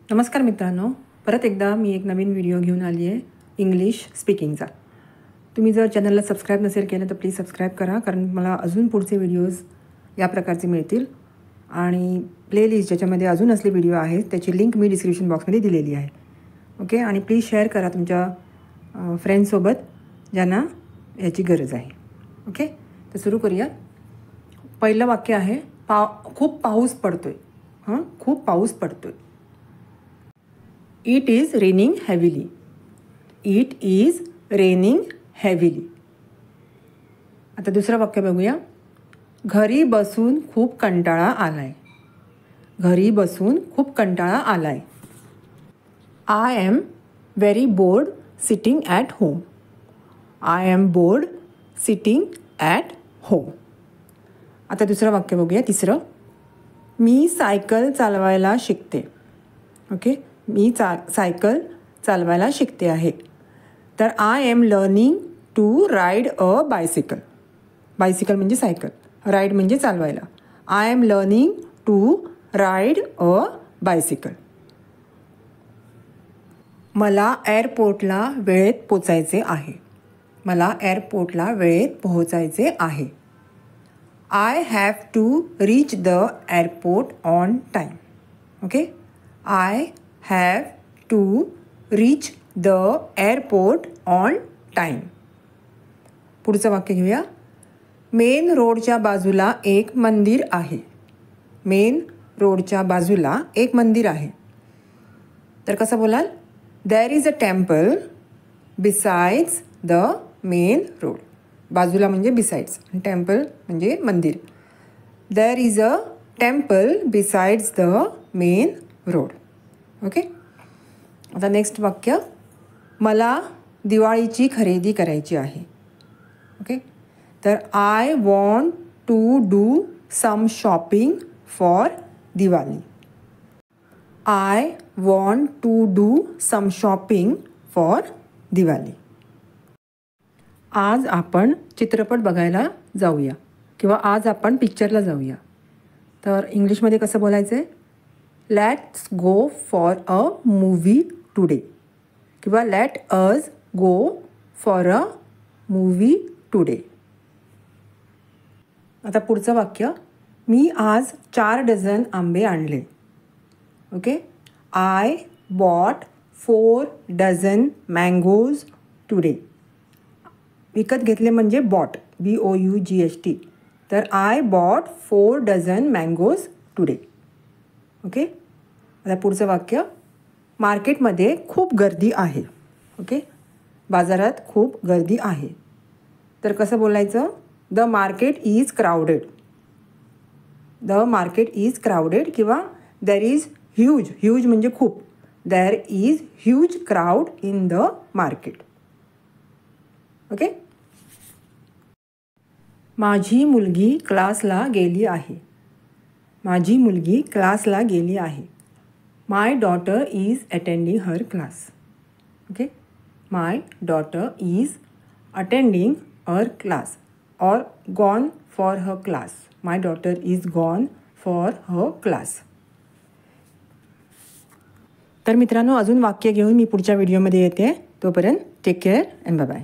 नमस्कार मित्रांनो, परत एकदा मी एक नवीन व्हिडिओ घेऊन आली आहे इंग्लिश स्पीकिंगचा। तुम्ही जर चॅनलला सबस्क्राईब नसेल केलं तर प्लीज सबस्क्राईब करा, कारण मला अजून पुढचे व्हिडिओज या प्रकारचे मिळतील। आणि प्लेलिस्ट ज्याच्यामध्ये अजून असले व्हिडिओ आहेत त्याची लिंक मी डिस्क्रिप्शन बॉक्समध्ये दिलेली आहे। ओके, आणि प्लीज शेअर करा तुमच्या फ्रेंड्ससोबत ज्यांना याची गरज आहे। ओके, तर सुरू करूया। पहिलं वाक्य आहे खूप पाऊस पडतोय। खूप पाऊस पडतोय। It is raining heavily. It is raining heavily. आता दुसरं वाक्य बघूया। घरी बसून खूप कंटाळा आलाय। घरी बसून खूप कंटाळा आलाय। I am very bored sitting at home. I am bored sitting at home. आता दुसरं वाक्य बघूया, तिसरं। मी सायकल चालवायला शिकते। ओके, मी सायकल चालवायला शिकते आहे। तर I am learning to ride a bicycle. Bicycle म्हणजे सायकल, राईड म्हणजे चालवायला। I am learning to ride a bicycle. मला एअरपोर्टला वेळेत पोचायचे आहे। मला एअरपोर्टला वेळेत पोहोचायचे आहे। I have to reach the airport on time. Okay, I have to reach the airport on time. पुढचं वाक्य घेऊया। मेन रोडच्या बाजूला एक मंदिर आहे। मेन रोडच्या बाजूला एक मंदिर आहे। तर कसं बोलाल? There is a temple besides the main road. बाजूला म्हणजे besides, टेम्पल म्हणजे मंदिर। There is a temple besides the main road. Okay, आता नेक्स्ट वाक्य। मला दिवाळीची खरेदी करायची आहे। ओके, तर I want to do some shopping for Diwali. I want to do some shopping for Diwali. आज आपण चित्रपट बघायला जाऊया किंवा आज आपण पिक्चरला जाऊया। तर इंग्लिशमध्ये कसं बोलायचं आहे? Let's go for a movie today किंवा let us go for a movie today. आता पुढचं वाक्य। मी आज 4 डझन आंबे आणले। Okay, I bought 4 dozen mangoes today. विकत घेतले म्हणजे बॉट, BOUGHT। तर I bought 4 dozen mangoes today. Okay, आता पुढचं वाक्य। मार्केटमध्ये खूप गर्दी आहे। ओके, बाजारात खूप गर्दी आहे। तर कसं बोलायचं? The market is crowded. The market is crowded किंवा देर इज ह्यूज। ह्यूज म्हणजे खूप। There is huge crowd in the market. Okay, माझी मुलगी क्लासला गेली आहे। माझी मुलगी क्लासला गेली आहे। My daughter is attending her class. Okay, my daughter is attending her class or gone for her class. My daughter is gone for her class. तर मित्रांनो, अजून वाक्य घेऊन मी पुढच्या व्हिडिओमध्ये येते। तोपर्यंत take care and bye bye.